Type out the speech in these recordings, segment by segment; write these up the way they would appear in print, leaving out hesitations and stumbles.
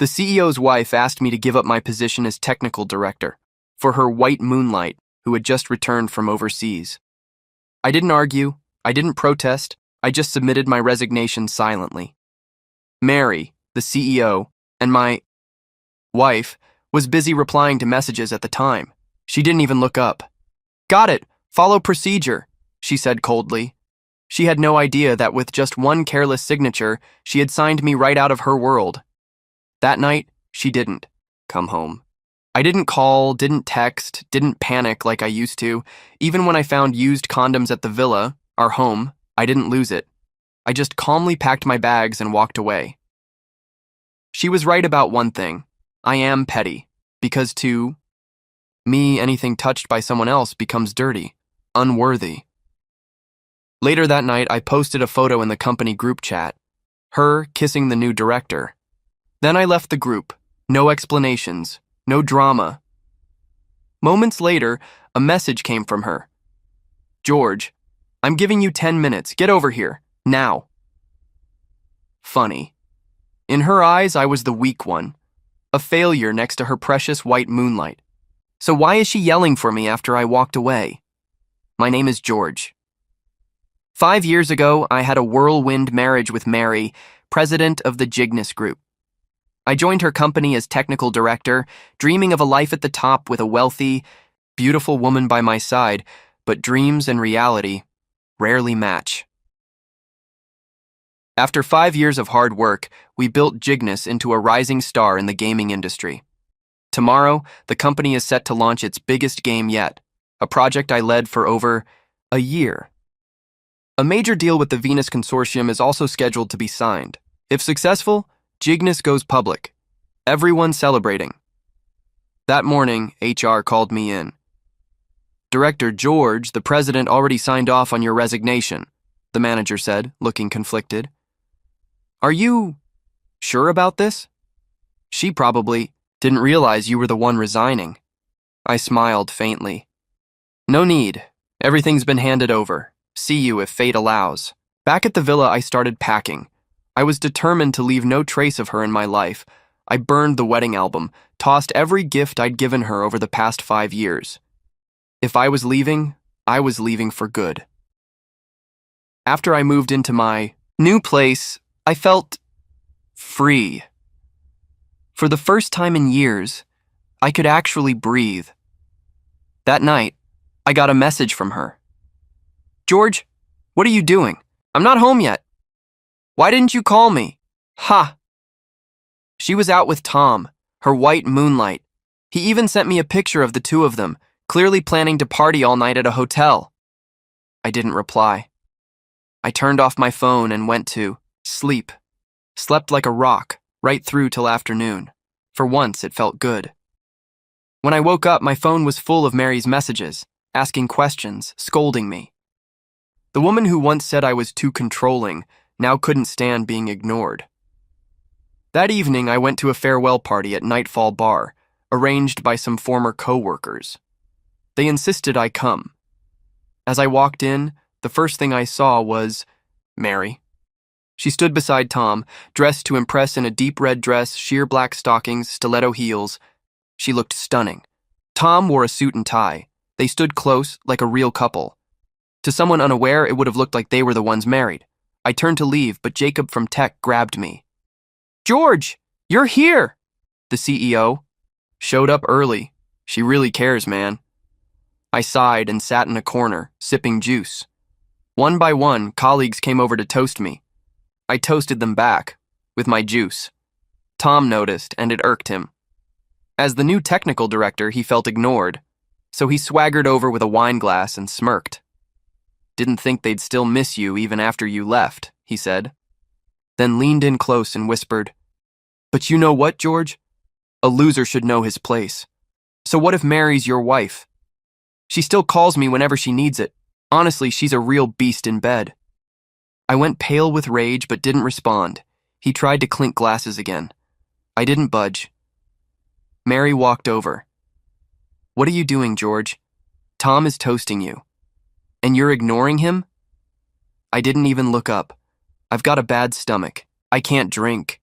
The CEO's wife asked me to give up my position as technical director for her white moonlight who had just returned from overseas. I didn't argue, I didn't protest, I just submitted my resignation silently. Mary, the CEO, and my wife was busy replying to messages at the time. She didn't even look up. "Got it, follow procedure," she said coldly. She had no idea that with just one careless signature, she had signed me right out of her world. That night, she didn't come home. I didn't call, didn't text, didn't panic like I used to. Even when I found used condoms at the villa, our home, I didn't lose it. I just calmly packed my bags and walked away. She was right about one thing. I am petty, because to me, anything touched by someone else becomes dirty, unworthy. Later that night, I posted a photo in the company group chat, her kissing the new director. Then I left the group, no explanations, no drama. Moments later, a message came from her. "George, I'm giving you 10 minutes, get over here, now." Funny. In her eyes, I was the weak one, a failure next to her precious white moonlight. So why is she yelling for me after I walked away? My name is George. 5 years ago, I had a whirlwind marriage with Mary, president of the Cygnus Group. I joined her company as technical director, dreaming of a life at the top with a wealthy, beautiful woman by my side, but dreams and reality rarely match. After 5 years of hard work, we built Cygnus into a rising star in the gaming industry. Tomorrow, the company is set to launch its biggest game yet, a project I led for over a year. A major deal with the Venus Consortium is also scheduled to be signed. If successful, Cygnus goes public. Everyone celebrating. That morning, HR called me in. "Director George, the president already signed off on your resignation," the manager said, looking conflicted. "Are you sure about this?" "She probably didn't realize you were the one resigning." I smiled faintly. "No need. Everything's been handed over. See you if fate allows." Back at the villa, I started packing. I was determined to leave no trace of her in my life. I burned the wedding album, tossed every gift I'd given her over the past 5 years. If I was leaving for good. After I moved into my new place, I felt free. For the first time in years, I could actually breathe. That night, I got a message from her. "George, what are you doing? I'm not home yet. Why didn't you call me?" Ha! She was out with Tom, her white moonlight. He even sent me a picture of the two of them, clearly planning to party all night at a hotel. I didn't reply. I turned off my phone and went to sleep. Slept like a rock, right through till afternoon. For once, it felt good. When I woke up, my phone was full of Mary's messages, asking questions, scolding me. The woman who once said I was too controlling now couldn't stand being ignored. That evening, I went to a farewell party at Nightfall Bar, arranged by some former co-workers. They insisted I come. As I walked in, the first thing I saw was Mary. She stood beside Tom, dressed to impress in a deep red dress, sheer black stockings, stiletto heels. She looked stunning. Tom wore a suit and tie. They stood close, like a real couple. To someone unaware, it would have looked like they were the ones married. I turned to leave, but Jacob from tech grabbed me. "George, you're here!" The CEO showed up early. She really cares, man. I sighed and sat in a corner, sipping juice. One by one, colleagues came over to toast me. I toasted them back, with my juice. Tom noticed, and it irked him. As the new technical director, he felt ignored, so he swaggered over with a wine glass and smirked. "Didn't think they'd still miss you even after you left," he said. Then leaned in close and whispered, "But you know what, George? A loser should know his place. So what if Mary's your wife? She still calls me whenever she needs it. Honestly, she's a real beast in bed." I went pale with rage but didn't respond. He tried to clink glasses again. I didn't budge. Mary walked over. "What are you doing, George? Tom is toasting you. And you're ignoring him?" I didn't even look up. "I've got a bad stomach. I can't drink."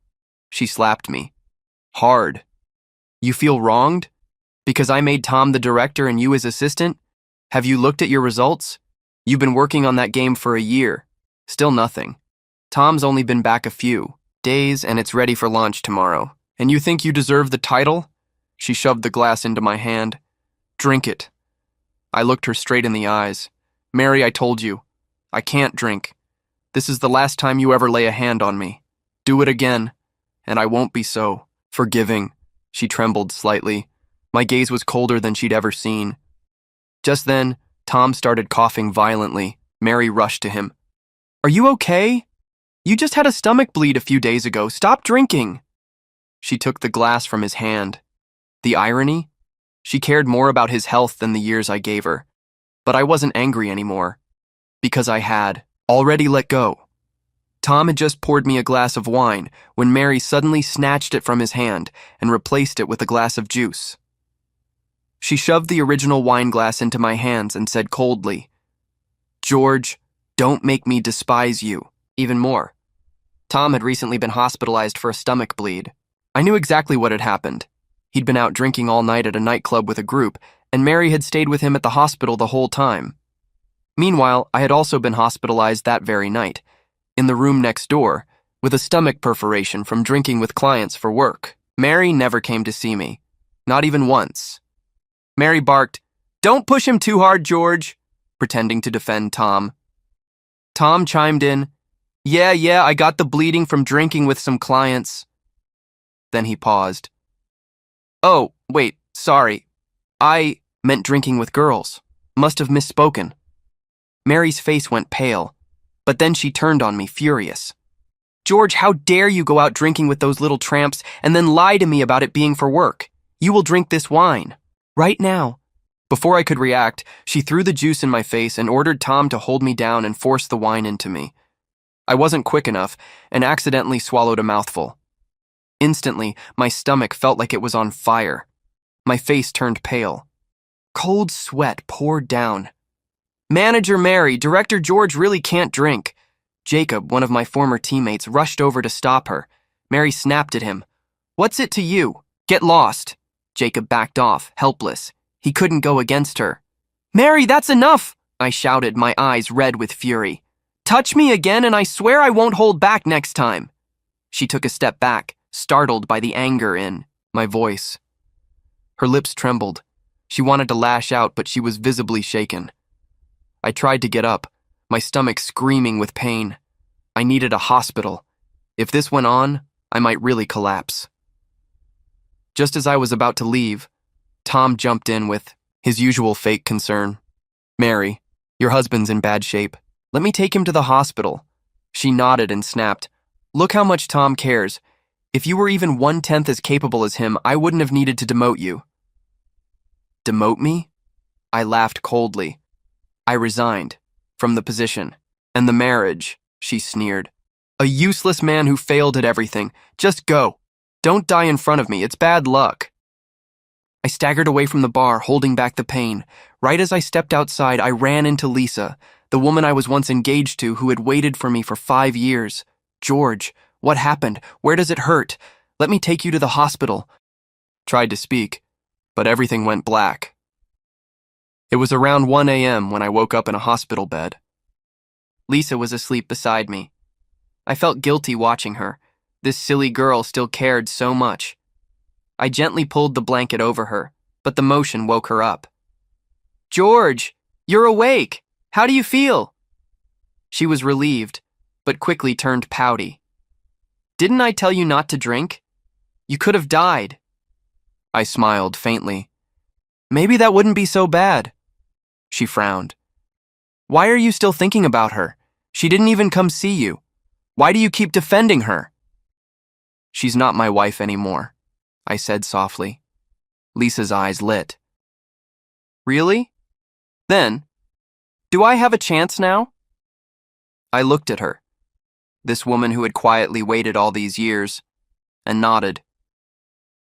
She slapped me. Hard. You feel wronged? Because I made Tom the director and you his assistant? Have you looked at your results? You've been working on that game for a year. Still nothing. Tom's only been back a few days and it's ready for launch tomorrow. And you think you deserve the title? She shoved the glass into my hand. Drink it. I looked her straight in the eyes. Mary, I told you. I can't drink. This is the last time you ever lay a hand on me. Do it again, and I won't be so forgiving. She trembled slightly. My gaze was colder than she'd ever seen. Just then, Tom started coughing violently. Mary rushed to him. Are you okay? You just had a stomach bleed a few days ago. Stop drinking. She took the glass from his hand. The irony? She cared more about his health than the years I gave her. But I wasn't angry anymore, because I had already let go. Tom had just poured me a glass of wine when Mary suddenly snatched it from his hand and replaced it with a glass of juice. She shoved the original wine glass into my hands and said coldly, George, don't make me despise you even more. Tom had recently been hospitalized for a stomach bleed. I knew exactly what had happened. He'd been out drinking all night at a nightclub with a group, and Mary had stayed with him at the hospital the whole time. Meanwhile, I had also been hospitalized that very night, in the room next door, with a stomach perforation from drinking with clients for work. Mary never came to see me, not even once. Mary barked, Don't push him too hard, George, pretending to defend Tom. Tom chimed in, Yeah, I got the bleeding from drinking with some clients. Then he paused. Oh, wait, sorry. I meant drinking with girls. Must have misspoken. Mary's face went pale, but then she turned on me, furious. George, how dare you go out drinking with those little tramps and then lie to me about it being for work? You will drink this wine. Right now. Before I could react, she threw the juice in my face and ordered Tom to hold me down and force the wine into me. I wasn't quick enough and accidentally swallowed a mouthful. Instantly, my stomach felt like it was on fire. My face turned pale. Cold sweat poured down. Manager Mary, Director George really can't drink. Jacob, one of my former teammates, rushed over to stop her. Mary snapped at him. What's it to you? Get lost. Jacob backed off, helpless. He couldn't go against her. Mary, that's enough! I shouted, my eyes red with fury. Touch me again and I swear I won't hold back next time. She took a step back, startled by the anger in my voice. Her lips trembled. She wanted to lash out, but she was visibly shaken. I tried to get up, my stomach screaming with pain. I needed a hospital. If this went on, I might really collapse. Just as I was about to leave, Tom jumped in with his usual fake concern. Mary, your husband's in bad shape. Let me take him to the hospital. She nodded and snapped. Look how much Tom cares. If you were even 1/10 as capable as him, I wouldn't have needed to demote you. Demote me? I laughed coldly. I resigned from the position and the marriage, she sneered. A useless man who failed at everything. Just go. Don't die in front of me. It's bad luck. I staggered away from the bar, holding back the pain. Right as I stepped outside, I ran into Lisa, the woman I was once engaged to who had waited for me for 5 years. George, what happened? Where does it hurt? Let me take you to the hospital. Tried to speak, but everything went black. It was around 1 a.m. when I woke up in a hospital bed. Lisa was asleep beside me. I felt guilty watching her. This silly girl still cared so much. I gently pulled the blanket over her, but the motion woke her up. George, you're awake. How do you feel? She was relieved, but quickly turned pouty. Didn't I tell you not to drink? You could have died. I smiled faintly. Maybe that wouldn't be so bad. She frowned. Why are you still thinking about her? She didn't even come see you. Why do you keep defending her? She's not my wife anymore, I said softly. Lisa's eyes lit. Really? Then, do I have a chance now? I looked at her, this woman who had quietly waited all these years, and nodded.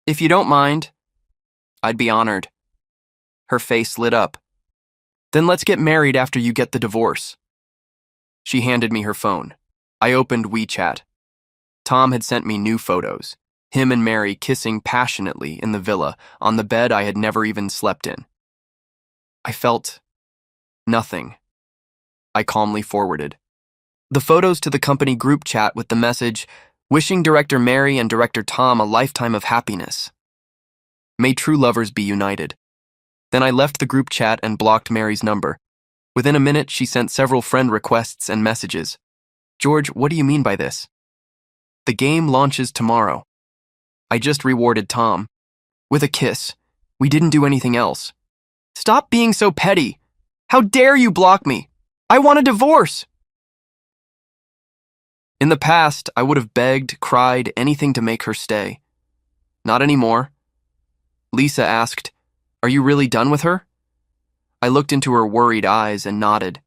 If you don't mind, I'd be honored. Her face lit up. Then let's get married after you get the divorce. She handed me her phone. I opened WeChat. Tom had sent me new photos. him and Mary kissing passionately in the villa on the bed I had never even slept in. I felt nothing. I calmly forwarded the photos to the company group chat with the message, wishing Director Mary and Director Tom a lifetime of happiness. May true lovers be united. Then I left the group chat and blocked Mary's number. Within a minute, she sent several friend requests and messages. George, what do you mean by this? The game launches tomorrow. I just rewarded Tom. With a kiss. We didn't do anything else. Stop being so petty. How dare you block me? I want a divorce. In the past, I would have begged, cried, anything to make her stay. Not anymore. Lisa asked, "Are you really done with her?" I looked into her worried eyes and nodded.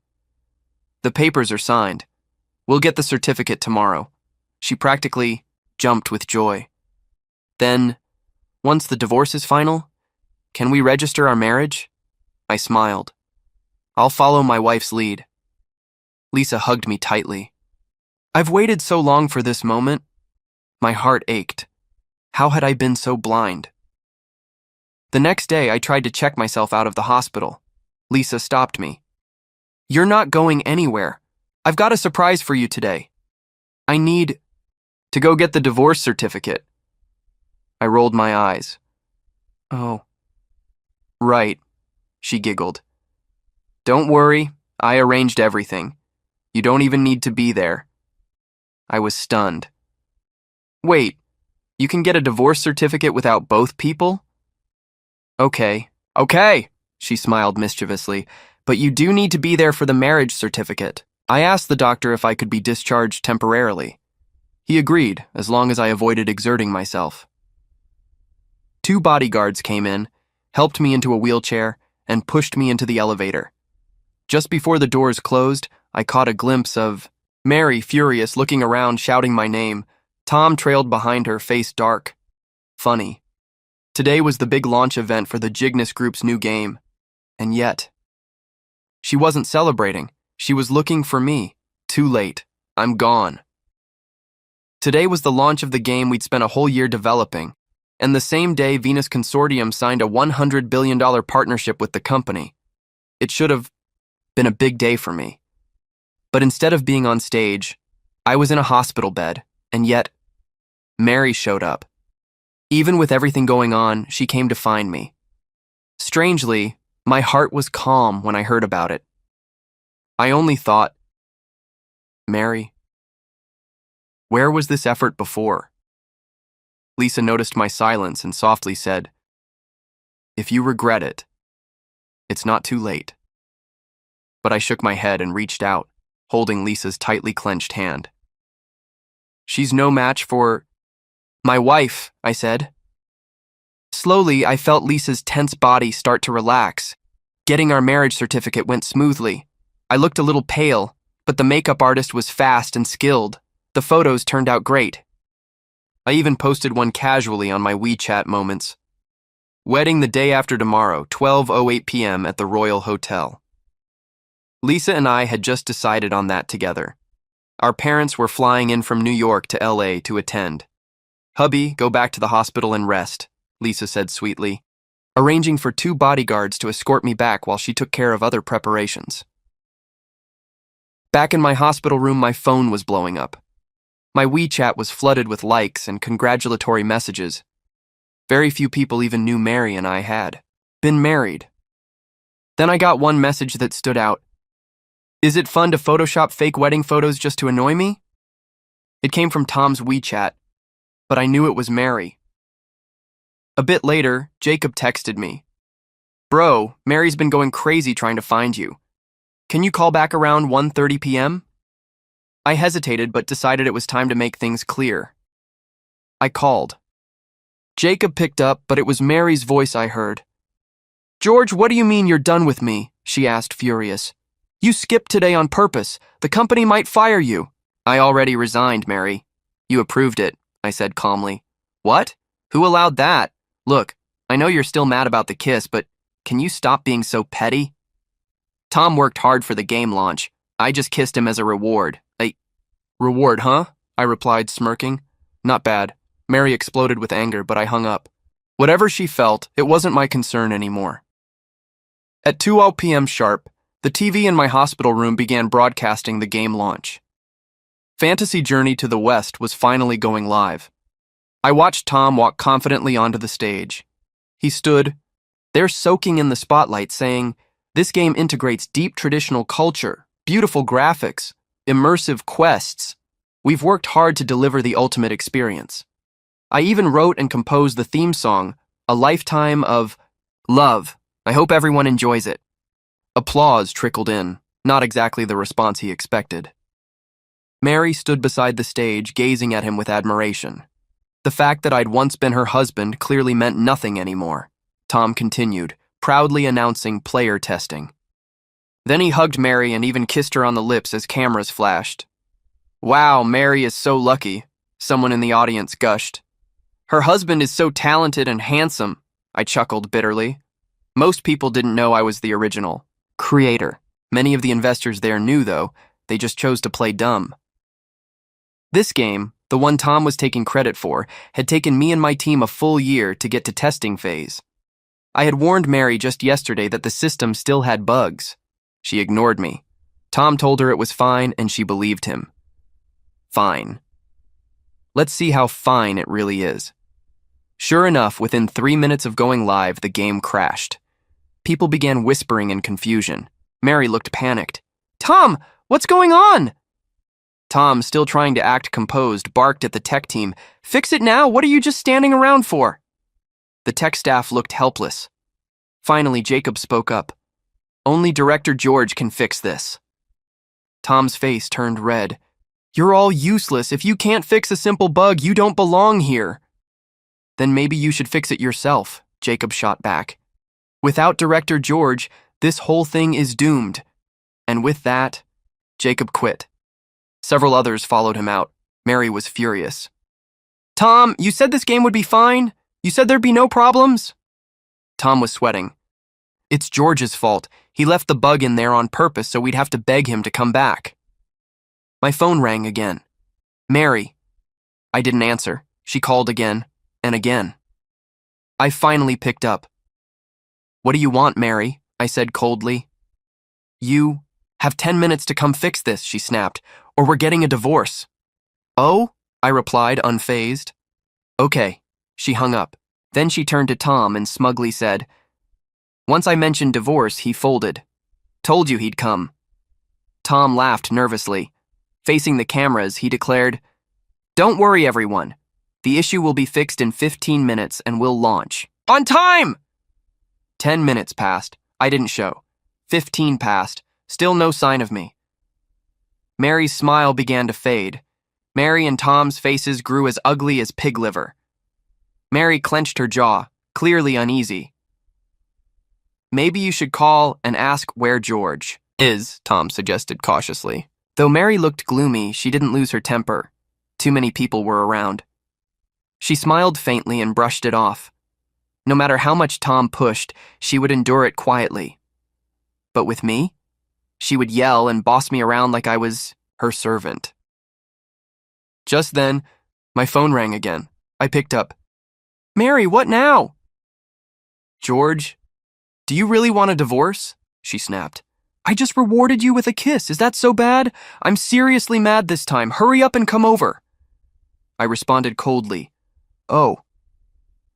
The papers are signed. We'll get the certificate tomorrow. She practically jumped with joy. Then, once the divorce is final, can we register our marriage? I smiled. I'll follow my wife's lead. Lisa hugged me tightly. I've waited so long for this moment. My heart ached. How had I been so blind? The next day, I tried to check myself out of the hospital. Lisa stopped me. You're not going anywhere. I've got a surprise for you today. I need to go get the divorce certificate. I rolled my eyes. Oh. Right, she giggled. Don't worry, I arranged everything. You don't even need to be there. I was stunned. Wait, you can get a divorce certificate without both people? Okay, she smiled mischievously, but you do need to be there for the marriage certificate. I asked the doctor if I could be discharged temporarily. He agreed, as long as I avoided exerting myself. 2 bodyguards came in, helped me into a wheelchair, and pushed me into the elevator. Just before the doors closed, I caught a glimpse of Mary, furious, looking around, shouting my name. Tom trailed behind her, face dark. Funny. Today was the big launch event for the Cygnus Group's new game. And yet, she wasn't celebrating. She was looking for me. Too late. I'm gone. Today was the launch of the game we'd spent a whole year developing, and the same day Venus Consortium signed a $100 billion partnership with the company. It should have been a big day for me. But instead of being on stage, I was in a hospital bed, and yet, Mary showed up. Even with everything going on, she came to find me. Strangely, my heart was calm when I heard about it. I only thought, Mary, where was this effort before? Lisa noticed my silence and softly said, if you regret it, it's not too late. But I shook my head and reached out, holding Lisa's tightly clenched hand. She's no match for my wife, I said. Slowly, I felt Lisa's tense body start to relax. Getting our marriage certificate went smoothly. I looked a little pale, but the makeup artist was fast and skilled. The photos turned out great. I even posted one casually on my WeChat moments. Wedding the day after tomorrow, 12:08 p.m. at the Royal Hotel. Lisa and I had just decided on that together. Our parents were flying in from New York to LA to attend. Hubby, go back to the hospital and rest, Lisa said sweetly, arranging for 2 bodyguards to escort me back while she took care of other preparations. Back in my hospital room, my phone was blowing up. My WeChat was flooded with likes and congratulatory messages. Very few people even knew Mary and I had been married. Then I got one message that stood out. Is it fun to Photoshop fake wedding photos just to annoy me? It came from Tom's WeChat, but I knew it was Mary. A bit later, Jacob texted me. Bro, Mary's been going crazy trying to find you. Can you call back around 1:30 p.m.? I hesitated but decided it was time to make things clear. I called. Jacob picked up, but it was Mary's voice I heard. George, what do you mean you're done with me? She asked, furious. You skipped today on purpose. The company might fire you. I already resigned, Mary. You approved it, I said calmly. What? Who allowed that? Look, I know you're still mad about the kiss, but can you stop being so petty? Tom worked hard for the game launch. I just kissed him as a reward. Reward, huh? I replied, smirking. Not bad. Mary exploded with anger, but I hung up. Whatever she felt, it wasn't my concern anymore. At 2:00 p.m. sharp, the TV in my hospital room began broadcasting the game launch. Fantasy Journey to the West was finally going live. I watched Tom walk confidently onto the stage. He stood there soaking in the spotlight, saying, "This game integrates deep traditional culture, beautiful graphics, immersive quests. We've worked hard to deliver the ultimate experience. I even wrote and composed the theme song, A Lifetime of Love. I hope everyone enjoys it." Applause trickled in, not exactly the response he expected. Mary stood beside the stage, gazing at him with admiration. The fact that I'd once been her husband clearly meant nothing anymore. Tom continued, proudly announcing player testing. Then he hugged Mary and even kissed her on the lips as cameras flashed. "Wow, Mary is so lucky," someone in the audience gushed. "Her husband is so talented and handsome," I chuckled bitterly. Most people didn't know I was the original creator. Many of the investors there knew, though. They just chose to play dumb. This game, the one Tom was taking credit for, had taken me and my team a full year to get to testing phase. I had warned Mary just yesterday that the system still had bugs. She ignored me. Tom told her it was fine, and she believed him. Fine. Let's see how fine it really is. Sure enough, within 3 minutes of going live, the game crashed. People began whispering in confusion. Mary looked panicked. "Tom, what's going on?" Tom, still trying to act composed, barked at the tech team. "Fix it now, what are you just standing around for?" The tech staff looked helpless. Finally, Jacob spoke up. "Only Director George can fix this." Tom's face turned red. "You're all useless. If you can't fix a simple bug, you don't belong here." "Then maybe you should fix it yourself," Jacob shot back. "Without Director George, this whole thing is doomed." And with that, Jacob quit. Several others followed him out. Mary was furious. "Tom, you said this game would be fine? You said there'd be no problems?" Tom was sweating. "It's George's fault. He left the bug in there on purpose so we'd have to beg him to come back." My phone rang again. "Mary." I didn't answer. She called again and again. I finally picked up. "What do you want, Mary?" I said coldly. "You have 10 minutes to come fix this," she snapped, "or we're getting a divorce." "Oh?" I replied, unfazed. "Okay." She hung up. Then she turned to Tom and smugly said, "Once I mentioned divorce, he folded. Told you he'd come." Tom laughed nervously. Facing the cameras, he declared, "Don't worry, everyone. The issue will be fixed in 15 minutes and we'll launch. On time!" 10 minutes passed. I didn't show. 15 passed. Still no sign of me. Mary's smile began to fade. Mary and Tom's faces grew as ugly as pig liver. Mary clenched her jaw, clearly uneasy. "Maybe you should call and ask where George is," Tom suggested cautiously. Though Mary looked gloomy, she didn't lose her temper. Too many people were around. She smiled faintly and brushed it off. No matter how much Tom pushed, she would endure it quietly. But with me, she would yell and boss me around like I was her servant. Just then, my phone rang again. I picked up. "Mary, what now?" "George, do you really want a divorce?" she snapped. "I just rewarded you with a kiss. Is that so bad? I'm seriously mad this time. Hurry up and come over." I responded coldly. "Oh."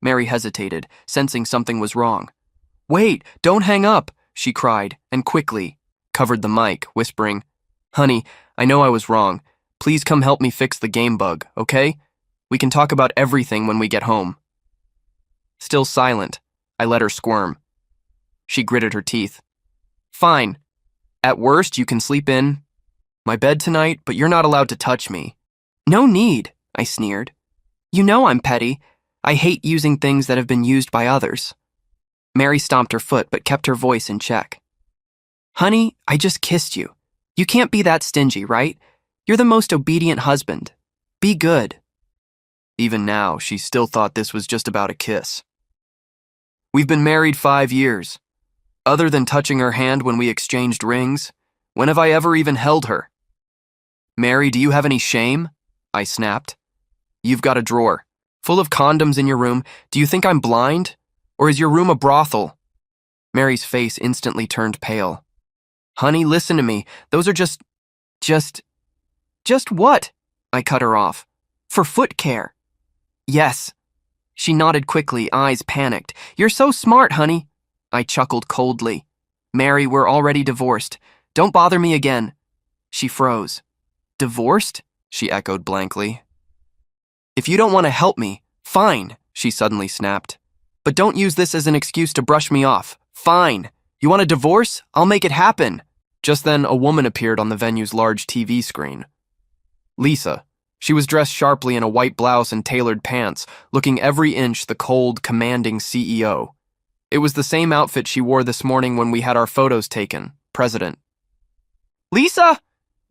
Mary hesitated, sensing something was wrong. "Wait, don't hang up," she cried, and quickly covered the mic, whispering, "Honey, I know I was wrong. Please come help me fix the game bug, okay? We can talk about everything when we get home." Still silent, I let her squirm. She gritted her teeth. "Fine. At worst, you can sleep in my bed tonight, but you're not allowed to touch me." "No need," I sneered. "You know I'm petty. I hate using things that have been used by others." Mary stomped her foot but kept her voice in check. "Honey, I just kissed you. You can't be that stingy, right? You're the most obedient husband. Be good." Even now, she still thought this was just about a kiss. "We've been married 5 years. Other than touching her hand when we exchanged rings, when have I ever even held her?" "Mary, do you have any shame?" I snapped. "You've got a drawer. Full of condoms in your room. Do you think I'm blind? Or is your room a brothel? Mary's face instantly turned pale. Honey, listen to me. Those are just what? I cut her off. For foot care. Yes. She nodded quickly, eyes panicked. You're so smart, honey. I chuckled coldly. Mary, we're already divorced. Don't bother me again. She froze. Divorced? She echoed blankly. If you don't want to help me, fine, she suddenly snapped. But don't use this as an excuse to brush me off. Fine. You want a divorce? I'll make it happen. Just then, a woman appeared on the venue's large TV screen. Lisa. She was dressed sharply in a white blouse and tailored pants, looking every inch the cold, commanding CEO. It was the same outfit she wore this morning when we had our photos taken, President. Lisa!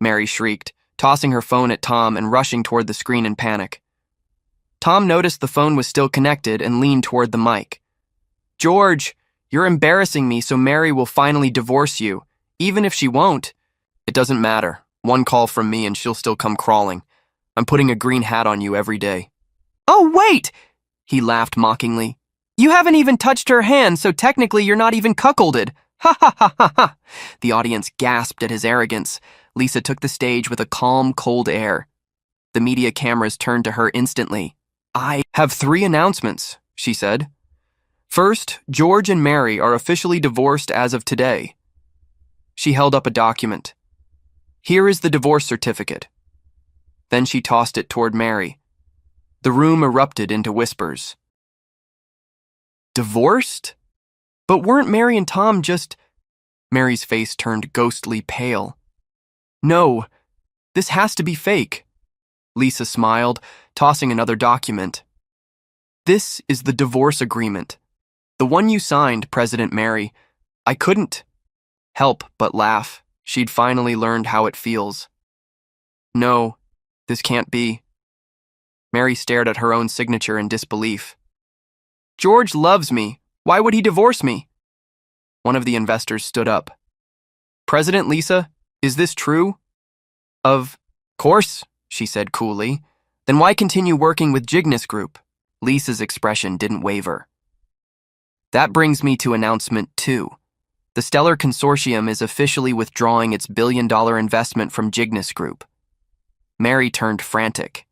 Mary shrieked, tossing her phone at Tom and rushing toward the screen in panic. Tom noticed the phone was still connected and leaned toward the mic. George, you're embarrassing me, so Mary will finally divorce you. Even if she won't. It doesn't matter. One call from me and she'll still come crawling. I'm putting a green hat on you every day. Oh, wait! He laughed mockingly. You haven't even touched her hand, so technically you're not even cuckolded. Ha ha ha ha ha! The audience gasped at his arrogance. Lisa took the stage with a calm, cold air. The media cameras turned to her instantly. I have 3 announcements, she said. First, George and Mary are officially divorced as of today. She held up a document. Here is the divorce certificate. Then she tossed it toward Mary. The room erupted into whispers. Divorced? But weren't Mary and Tom just... Mary's face turned ghostly pale. No, this has to be fake. Lisa smiled, tossing another document. This is the divorce agreement. The one you signed, President Mary. I couldn't help but laugh. She'd finally learned how it feels. No, this can't be. Mary stared at her own signature in disbelief. George loves me. Why would he divorce me? One of the investors stood up. President Lisa, is this true? Of course, she said coolly. Then why continue working with Cygnus Group? Lisa's expression didn't waver. That brings me to announcement 2. The Stellar Consortium is officially withdrawing its billion-dollar investment from Cygnus Group. Mary turned frantic.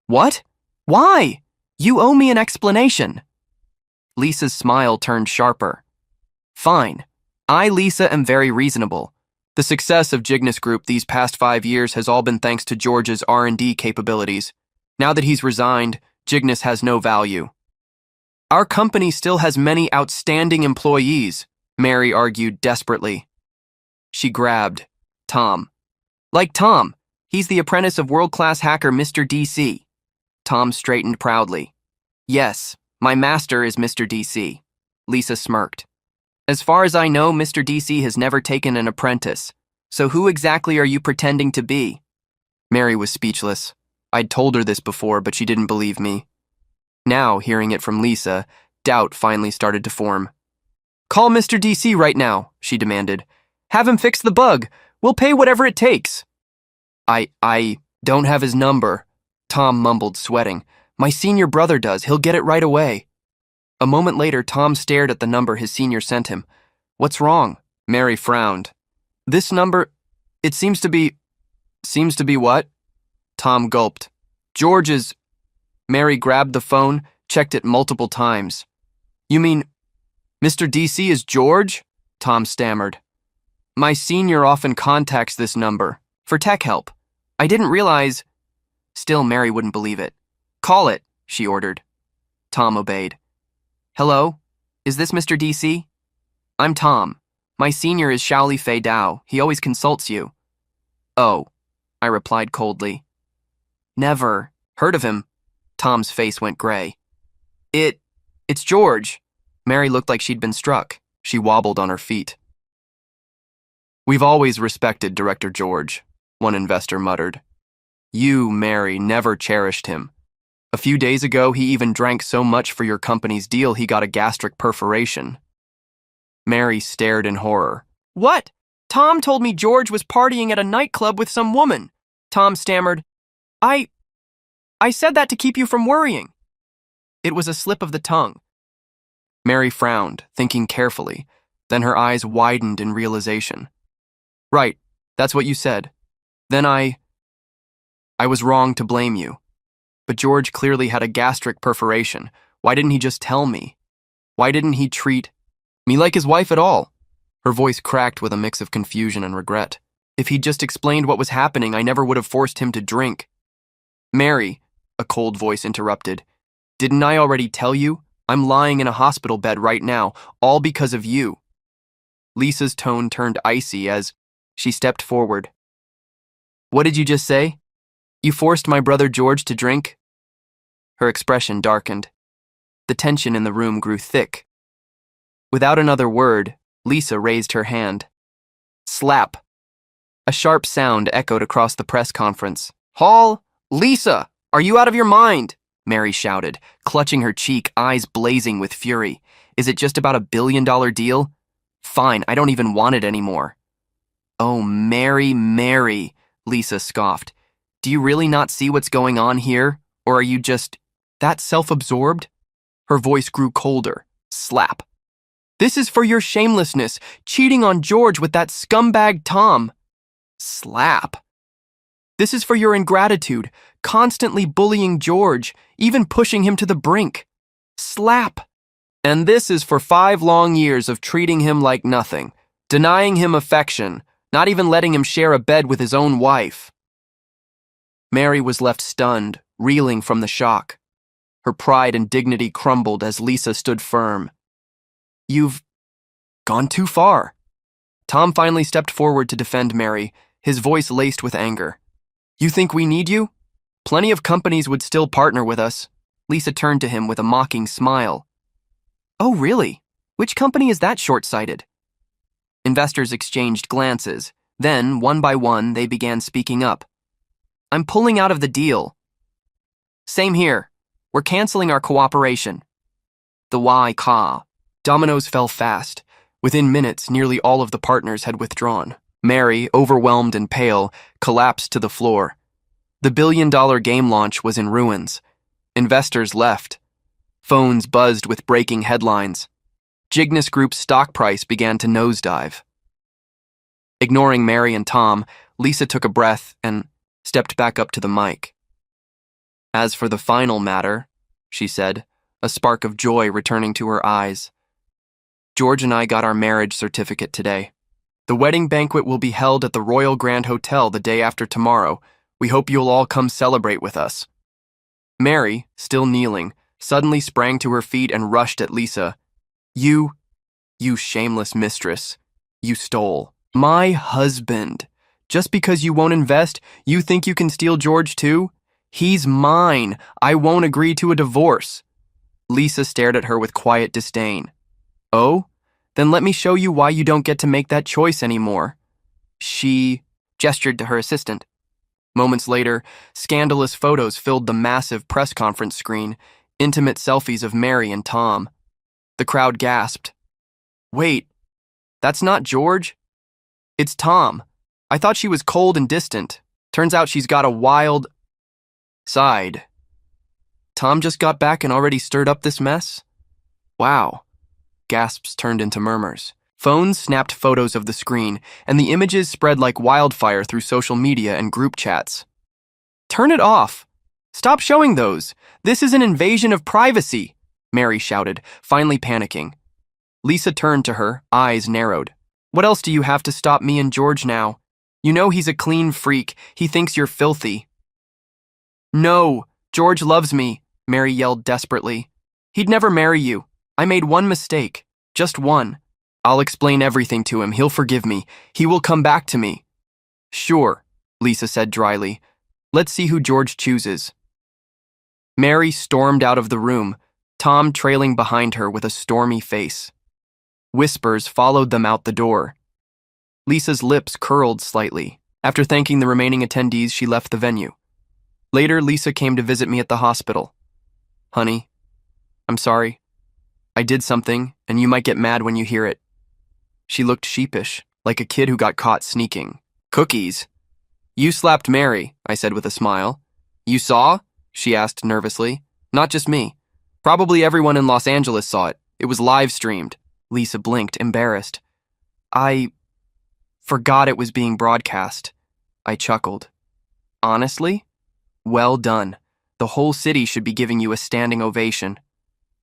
What? Why? You owe me an explanation. Lisa's smile turned sharper. Fine. I, Lisa, am very reasonable. The success of Cygnus Group these past 5 years has all been thanks to George's R&D capabilities. Now that he's resigned, Cygnus has no value. Our company still has many outstanding employees, Mary argued desperately. She grabbed Tom. Like Tom, he's the apprentice of world-class hacker Mr. DC. Tom straightened proudly. Yes, my master is Mr. DC. Lisa smirked. As far as I know, Mr. DC has never taken an apprentice. So who exactly are you pretending to be? Mary was speechless. I'd told her this before, but she didn't believe me. Now, hearing it from Lisa, doubt finally started to form. Call Mr. DC right now, she demanded. Have him fix the bug. We'll pay whatever it takes. I don't have his number, Tom mumbled, sweating. My senior brother does. He'll get it right away. A moment later, Tom stared at the number his senior sent him. What's wrong? Mary frowned. This number, it seems to be... Seems to be what? Tom gulped. George's... Mary grabbed the phone, checked it multiple times. You mean, Mr. DC is George? Tom stammered. My senior often contacts this number, for tech help. I didn't realize... Still, Mary wouldn't believe it. Call it, she ordered. Tom obeyed. Hello? Is this Mr. DC? I'm Tom. My senior is Shaoli Fei Dao. He always consults you. Oh, I replied coldly. Never. Heard of him? Tom's face went gray. It's George. Mary looked like she'd been struck. She wobbled on her feet. We've always respected Director George, one investor muttered. You, Mary, never cherished him. A few days ago, he even drank so much for your company's deal he got a gastric perforation. Mary stared in horror. What? Tom told me George was partying at a nightclub with some woman. Tom stammered. I said that to keep you from worrying. It was a slip of the tongue. Mary frowned, thinking carefully. Then her eyes widened in realization. Right, that's what you said. Then I was wrong to blame you. But George clearly had a gastric perforation. Why didn't he just tell me? Why didn't he treat me like his wife at all? Her voice cracked with a mix of confusion and regret. If he'd just explained what was happening, I never would have forced him to drink. Mary, a cold voice interrupted. Didn't I already tell you? I'm lying in a hospital bed right now, all because of you. Lisa's tone turned icy as she stepped forward. What did you just say? You forced my brother George to drink? Her expression darkened. The tension in the room grew thick. Without another word, Lisa raised her hand. Slap. A sharp sound echoed across the press conference. Hall, Lisa, are you out of your mind? Mary shouted, clutching her cheek, eyes blazing with fury. Is it just about $1 billion deal? Fine, I don't even want it anymore. Oh, Mary, Lisa scoffed. Do you really not see what's going on here? Or are you just that self-absorbed? Her voice grew colder. Slap. This is for your shamelessness, cheating on George with that scumbag Tom. Slap. This is for your ingratitude, constantly bullying George, even pushing him to the brink. Slap. And this is for 5 long years of treating him like nothing, denying him affection, not even letting him share a bed with his own wife. Mary was left stunned, reeling from the shock. Her pride and dignity crumbled as Lisa stood firm. You've gone too far. Tom finally stepped forward to defend Mary, his voice laced with anger. You think we need you? Plenty of companies would still partner with us. Lisa turned to him with a mocking smile. Oh, really? Which company is that short-sighted? Investors exchanged glances. Then, one by one, they began speaking up. I'm pulling out of the deal. Same here. We're canceling our cooperation. The why-ca. Dominoes fell fast. Within minutes, nearly all of the partners had withdrawn. Mary, overwhelmed and pale, collapsed to the floor. The billion-dollar game launch was in ruins. Investors left. Phones buzzed with breaking headlines. Gygnus Group's stock price began to nosedive. Ignoring Mary and Tom, Lisa took a breath and stepped back up to the mic. As for the final matter, she said, a spark of joy returning to her eyes. George and I got our marriage certificate today. The wedding banquet will be held at the Royal Grand Hotel the day after tomorrow. We hope you'll all come celebrate with us. Mary, still kneeling, suddenly sprang to her feet and rushed at Lisa. You shameless mistress. You stole my husband. Just because you won't invest, you think you can steal George too? He's mine. I won't agree to a divorce. Lisa stared at her with quiet disdain. Oh? Then let me show you why you don't get to make that choice anymore. She gestured to her assistant. Moments later, scandalous photos filled the massive press conference screen, intimate selfies of Mary and Tom. The crowd gasped. Wait, that's not George? It's Tom. I thought she was cold and distant. Turns out she's got a wild side. Tom just got back and already stirred up this mess? Wow. Gasps turned into murmurs. Phones snapped photos of the screen, and the images spread like wildfire through social media and group chats. Turn it off! Stop showing those! This is an invasion of privacy! Mary shouted, finally panicking. Lisa turned to her, eyes narrowed. What else do you have to stop me and George now? You know he's a clean freak. He thinks you're filthy. No, George loves me, Mary yelled desperately. He'd never marry you. I made one mistake. Just one. I'll explain everything to him. He'll forgive me. He will come back to me. Sure, Lisa said dryly. Let's see who George chooses. Mary stormed out of the room, Tom trailing behind her with a stormy face. Whispers followed them out the door. Lisa's lips curled slightly. After thanking the remaining attendees, she left the venue. Later, Lisa came to visit me at the hospital. Honey, I'm sorry. I did something, and you might get mad when you hear it. She looked sheepish, like a kid who got caught sneaking. Cookies? You slapped Mary, I said with a smile. You saw? She asked nervously. Not just me. Probably everyone in Los Angeles saw it. It was live streamed. Lisa blinked, embarrassed. I forgot it was being broadcast. I chuckled. Honestly? Well done. The whole city should be giving you a standing ovation.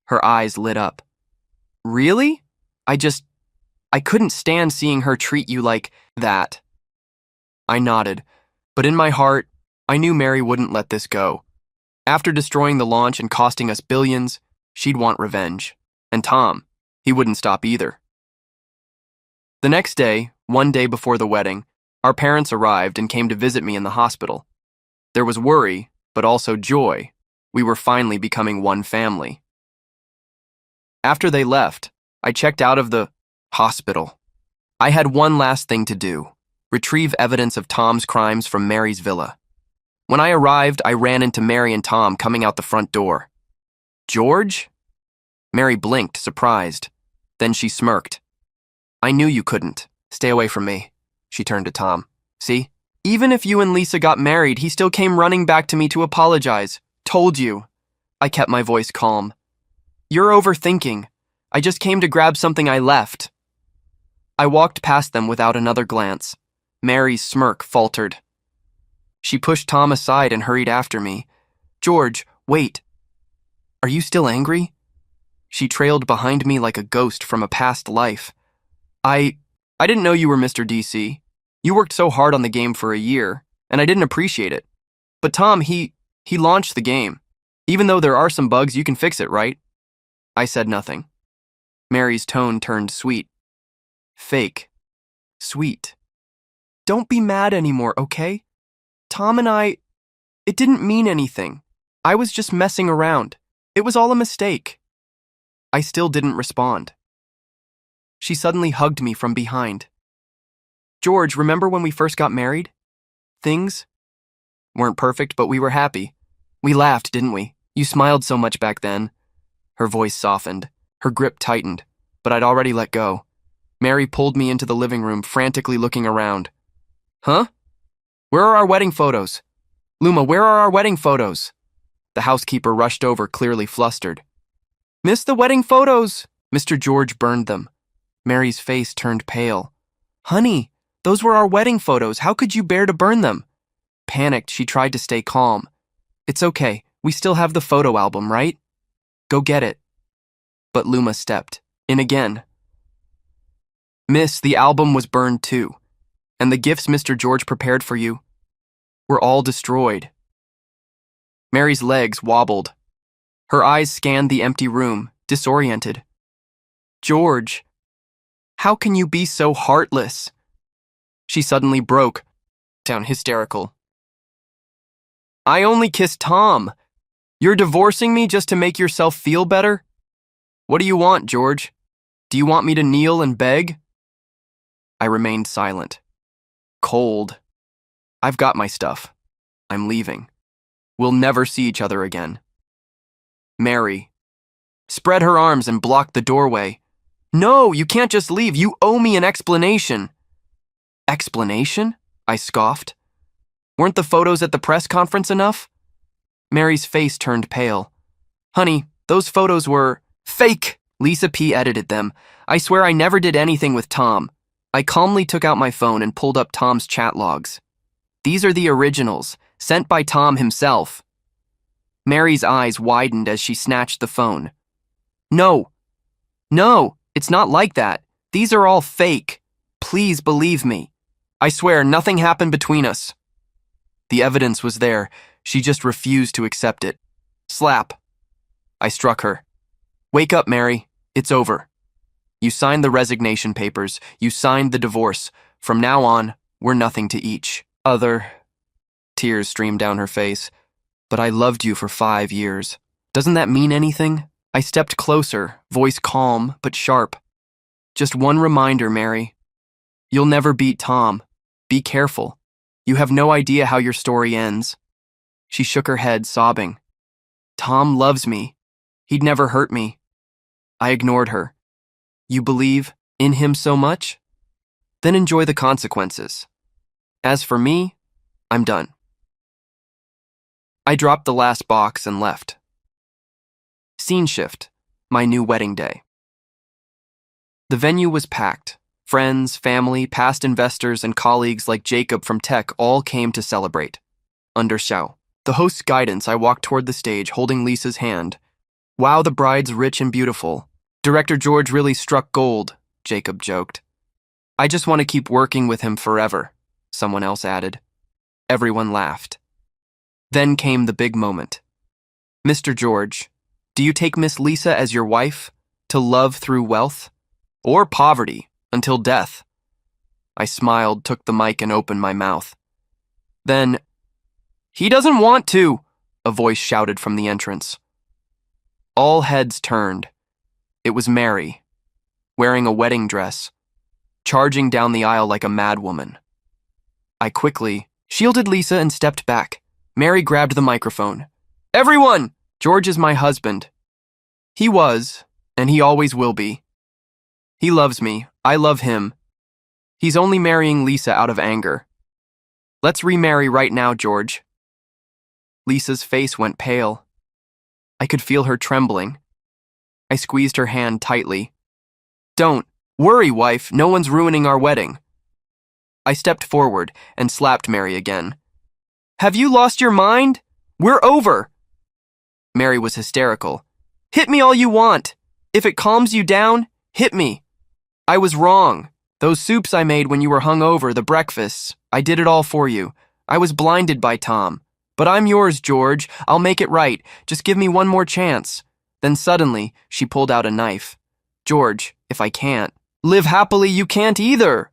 Her eyes lit up. Really? I couldn't stand seeing her treat you like that. I nodded, but in my heart, I knew Mary wouldn't let this go. After destroying the launch and costing us billions, she'd want revenge. And Tom, he wouldn't stop either. The next day, one day before the wedding, our parents arrived and came to visit me in the hospital. There was worry, but also joy. We were finally becoming one family. After they left, I checked out of the hospital. I had one last thing to do: retrieve evidence of Tom's crimes from Mary's villa. When I arrived, I ran into Mary and Tom coming out the front door. George? Mary blinked, surprised. Then she smirked. I knew you couldn't. Stay away from me. She turned to Tom. See? Even if you and Lisa got married, he still came running back to me to apologize. Told you. I kept my voice calm. You're overthinking. I just came to grab something I left. I walked past them without another glance. Mary's smirk faltered. She pushed Tom aside and hurried after me. George, wait. Are you still angry? She trailed behind me like a ghost from a past life. I didn't know you were Mr. DC. You worked so hard on the game for a year, and I didn't appreciate it. But Tom, he launched the game. Even though there are some bugs, you can fix it, right? I said nothing. Mary's tone turned sweet. Fake. Sweet. Don't be mad anymore, okay? Tom and it didn't mean anything. I was just messing around. It was all a mistake. I still didn't respond. She suddenly hugged me from behind. George, remember when we first got married? Things weren't perfect, but we were happy. We laughed, didn't we? You smiled so much back then. Her voice softened. Her grip tightened, but I'd already let go. Mary pulled me into the living room, frantically looking around. Huh? Where are our wedding photos? Luma, where are our wedding photos? The housekeeper rushed over, clearly flustered. Miss the wedding photos! Mr. George burned them. Mary's face turned pale. Honey, those were our wedding photos. How could you bear to burn them? Panicked, she tried to stay calm. It's okay. We still have the photo album, right? Go get it. But Luma stepped in again. Miss, the album was burned too. And the gifts Mr. George prepared for you were all destroyed. Mary's legs wobbled. Her eyes scanned the empty room, disoriented. George, how can you be so heartless? She suddenly broke down, hysterical. I only kissed Tom. You're divorcing me just to make yourself feel better? What do you want, George? Do you want me to kneel and beg? I remained silent. Cold. I've got my stuff. I'm leaving. We'll never see each other again. Mary spread her arms and blocked the doorway. No, you can't just leave. You owe me an explanation. Explanation? I scoffed. Weren't the photos at the press conference enough? Mary's face turned pale. Honey, those photos were fake. Lisa P. edited them. I swear I never did anything with Tom. I calmly took out my phone and pulled up Tom's chat logs. These are the originals, sent by Tom himself. Mary's eyes widened as she snatched the phone. No, it's not like that. These are all fake. Please believe me. I swear nothing happened between us. The evidence was there. She just refused to accept it. Slap. I struck her. Wake up, Mary. It's over. You signed the resignation papers. You signed the divorce. From now on, we're nothing to each other. Tears streamed down her face. But I loved you for 5 years. Doesn't that mean anything? I stepped closer, voice calm but sharp. Just one reminder, Mary. You'll never beat Tom. Be careful. You have no idea how your story ends. She shook her head, sobbing. Tom loves me. He'd never hurt me. I ignored her. You believe in him so much? Then enjoy the consequences. As for me, I'm done. I dropped the last box and left. Scene shift. My new wedding day. The venue was packed. Friends, family, past investors, and colleagues like Jacob from tech all came to celebrate. Under show. The host's guidance, I walked toward the stage, holding Lisa's hand. Wow, the bride's rich and beautiful. Director George really struck gold, Jacob joked. I just want to keep working with him forever, someone else added. Everyone laughed. Then came the big moment. Mr. George, do you take Miss Lisa as your wife, to love through wealth, or poverty, until death? I smiled, took the mic, and opened my mouth. Then, he doesn't want to, a voice shouted from the entrance. All heads turned. It was Mary, wearing a wedding dress, charging down the aisle like a madwoman. I quickly shielded Lisa and stepped back. Mary grabbed the microphone. Everyone! George is my husband. He was, and he always will be. He loves me. I love him. He's only marrying Lisa out of anger. Let's remarry right now, George. Lisa's face went pale. I could feel her trembling. I squeezed her hand tightly. Don't worry, wife. No one's ruining our wedding. I stepped forward and slapped Mary again. Have you lost your mind? We're over. Mary was hysterical. Hit me all you want. If it calms you down, hit me. I was wrong. Those soups I made when you were hungover, the breakfasts, I did it all for you. I was blinded by Tom. But I'm yours, George. I'll make it right. Just give me one more chance. Then suddenly, she pulled out a knife. George, if I can't live happily, you can't either.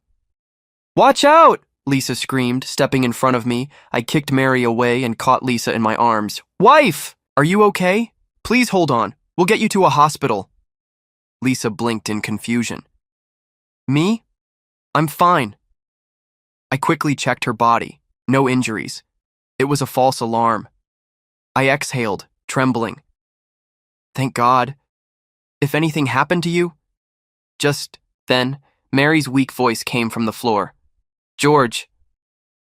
Watch out, Lisa screamed, stepping in front of me. I kicked Mary away and caught Lisa in my arms. Wife! Are you okay? Please hold on. We'll get you to a hospital. Lisa blinked in confusion. Me? I'm fine. I quickly checked her body. No injuries. It was a false alarm. I exhaled, trembling. Thank God. If anything happened to you? Just then, Mary's weak voice came from the floor. George,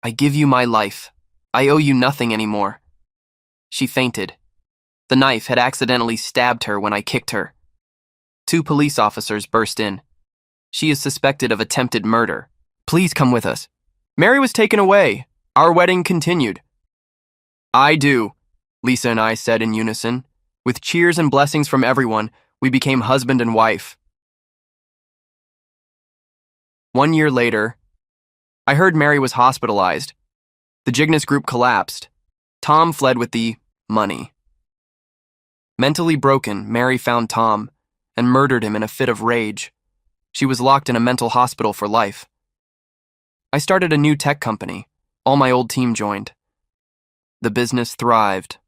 I give you my life. I owe you nothing anymore. She fainted. The knife had accidentally stabbed her when I kicked her. 2 police officers burst in. She is suspected of attempted murder. Please come with us. Mary was taken away. Our wedding continued. I do, Lisa and I said in unison. With cheers and blessings from everyone, we became husband and wife. 1 year later, I heard Mary was hospitalized. The Jigness group collapsed. Tom fled with the money. Mentally broken, Mary found Tom and murdered him in a fit of rage. She was locked in a mental hospital for life. I started a new tech company. All my old team joined. The business thrived.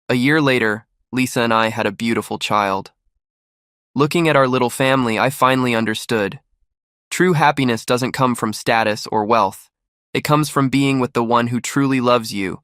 A year later, Lisa and I had a beautiful child. Looking at our little family, I finally understood. True happiness doesn't come from status or wealth. It comes from being with the one who truly loves you